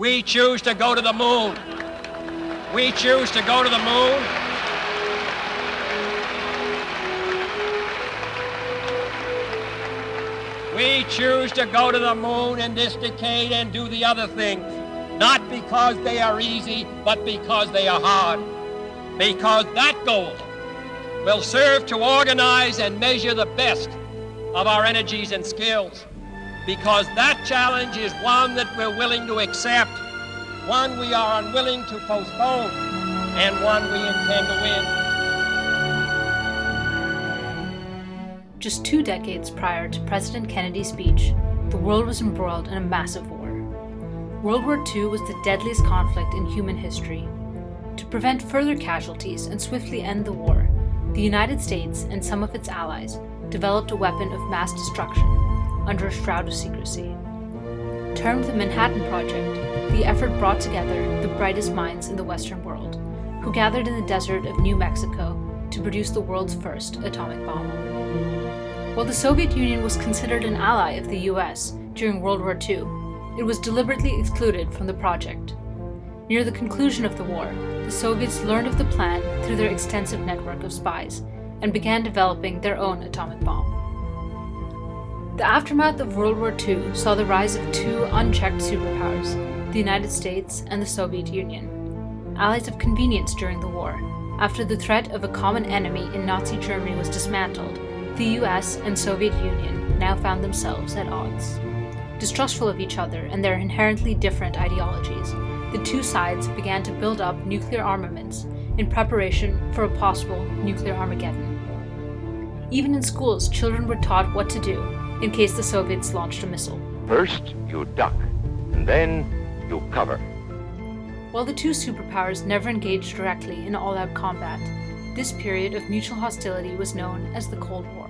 We choose to go to the moon. We choose to go to the moon. We choose to go to the moon in this decade and do the other things, not because they are easy, but because they are hard. Because that goal will serve to organize and measure the best of our energies and skills. Because that challenge is one that we're willing to accept, one we are unwilling to postpone, and one we intend to win. Just 2 decades prior to President Kennedy's speech, the world was embroiled in a massive war. World War II was the deadliest conflict in human history. To prevent further casualties and swiftly end the war, the United States and some of its allies developed a weapon of mass destruction under a shroud of secrecy. Termed the Manhattan Project, the effort brought together the brightest minds in the Western world, who gathered in the desert of New Mexico to produce the world's first atomic bomb. While the Soviet Union was considered an ally of the US during World War II, it was deliberately excluded from the project. Near the conclusion of the war, the Soviets learned of the plan through their extensive network of spies and began developing their own atomic bomb. The aftermath of World War II saw the rise of 2 unchecked superpowers, the United States and the Soviet Union, allies of convenience during the war. After the threat of a common enemy in Nazi Germany was dismantled, the US and Soviet Union now found themselves at odds. Distrustful of each other and their inherently different ideologies, the 2 sides began to build up nuclear armaments in preparation for a possible nuclear Armageddon. Even in schools, children were taught what to do in case the Soviets launched a missile. First, you duck, and then you cover. While the 2 superpowers never engaged directly in all-out combat, this period of mutual hostility was known as the Cold War.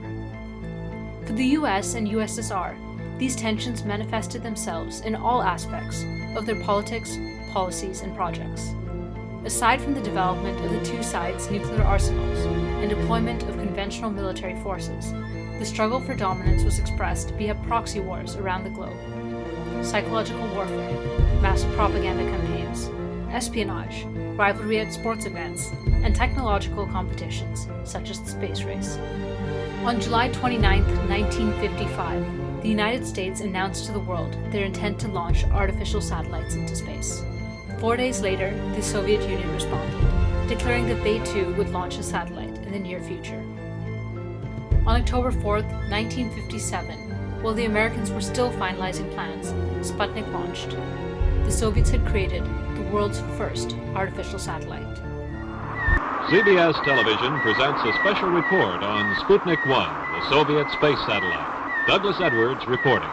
For the US and USSR, these tensions manifested themselves in all aspects of their politics, policies, and projects. Aside from the development of the 2 sides' nuclear arsenals and deployment of conventional military forces, the struggle for dominance was expressed via proxy wars around the globe, psychological warfare, mass propaganda campaigns, espionage, rivalry at sports events, and technological competitions such as the space race. On July 29, 1955, the United States announced to the world their intent to launch artificial satellites into space. 4 days later, the Soviet Union responded, declaring that they too would launch a satellite in the near future. On October 4, 1957, while the Americans were still finalizing plans, Sputnik launched. The Soviets had created the world's first artificial satellite. CBS Television presents a special report on Sputnik 1, the Soviet space satellite. Douglas Edwards reporting.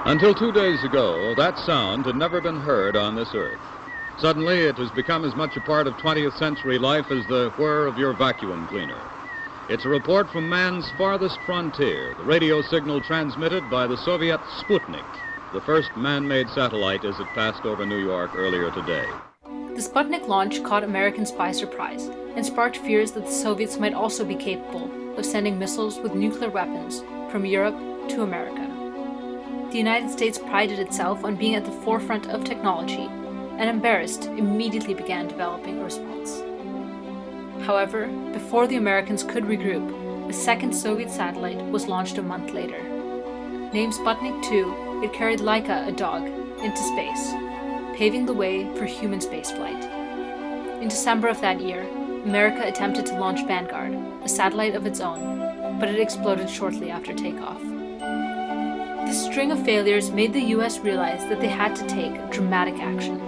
Until 2 days ago, that sound had never been heard on this earth. Suddenly, it has become as much a part of 20th century life as the whir of your vacuum cleaner. It's a report from man's farthest frontier, the radio signal transmitted by the Soviet Sputnik, the first man-made satellite as it passed over New York earlier today. The Sputnik launch caught Americans by surprise and sparked fears that the Soviets might also be capable of sending missiles with nuclear weapons from Europe to America. The United States prided itself on being at the forefront of technology, and embarrassed, immediately began developing a response. However, before the Americans could regroup, a second Soviet satellite was launched a month later. Named Sputnik 2, it carried Laika, a dog, into space, paving the way for human spaceflight. In December of that year, America attempted to launch Vanguard, a satellite of its own, but it exploded shortly after takeoff. This string of failures made the US realize that they had to take dramatic action.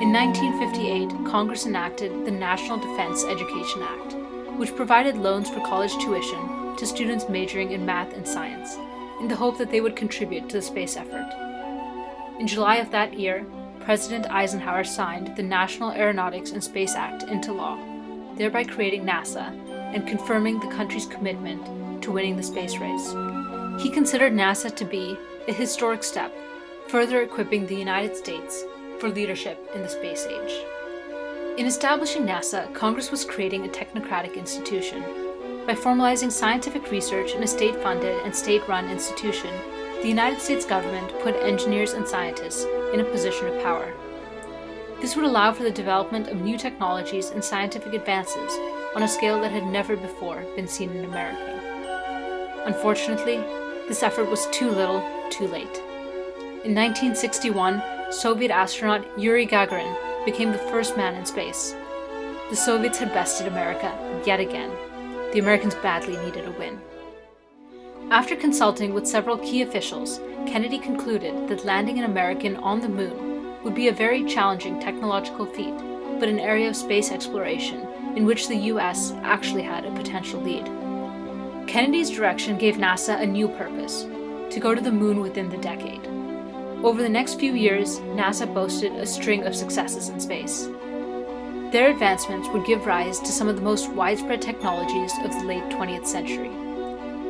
In 1958, Congress enacted the National Defense Education Act, which provided loans for college tuition to students majoring in math and science, in the hope that they would contribute to the space effort. In July of that year, President Eisenhower signed the National Aeronautics and Space Act into law, thereby creating NASA and confirming the country's commitment to winning the space race. He considered NASA to be a historic step, further equipping the United States for leadership in the space age. In establishing NASA, Congress was creating a technocratic institution. By formalizing scientific research in a state-funded and state-run institution, the United States government put engineers and scientists in a position of power. This would allow for the development of new technologies and scientific advances on a scale that had never before been seen in America. Unfortunately, this effort was too little, too late. In 1961, Soviet astronaut Yuri Gagarin became the first man in space. The Soviets had bested America yet again. The Americans badly needed a win. After consulting with several key officials, Kennedy concluded that landing an American on the moon would be a very challenging technological feat, but an area of space exploration in which the US actually had a potential lead. Kennedy's direction gave NASA a new purpose: to go to the moon within the decade. Over the next few years, NASA boasted a string of successes in space. Their advancements would give rise to some of the most widespread technologies of the late 20th century,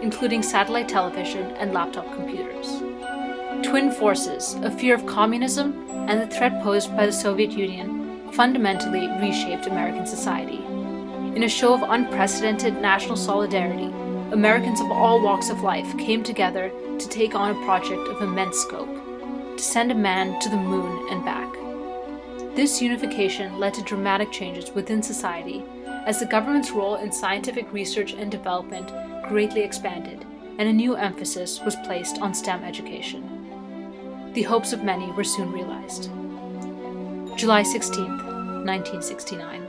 including satellite television and laptop computers. Twin forces, a fear of communism and the threat posed by the Soviet Union, fundamentally reshaped American society. In a show of unprecedented national solidarity, Americans of all walks of life came together to take on a project of immense scope: to send a man to the moon and back. This unification led to dramatic changes within society as the government's role in scientific research and development greatly expanded, and a new emphasis was placed on STEM education. The hopes of many were soon realized. July 16th, 1969.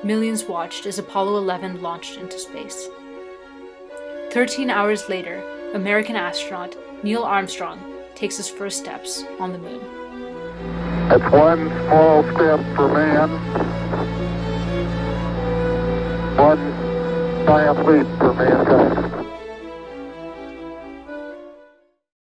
Millions watched as Apollo 11 launched into space. 13 hours later, American astronaut Neil Armstrong takes his first steps on the moon. It's one small step for man, one giant leap for mankind.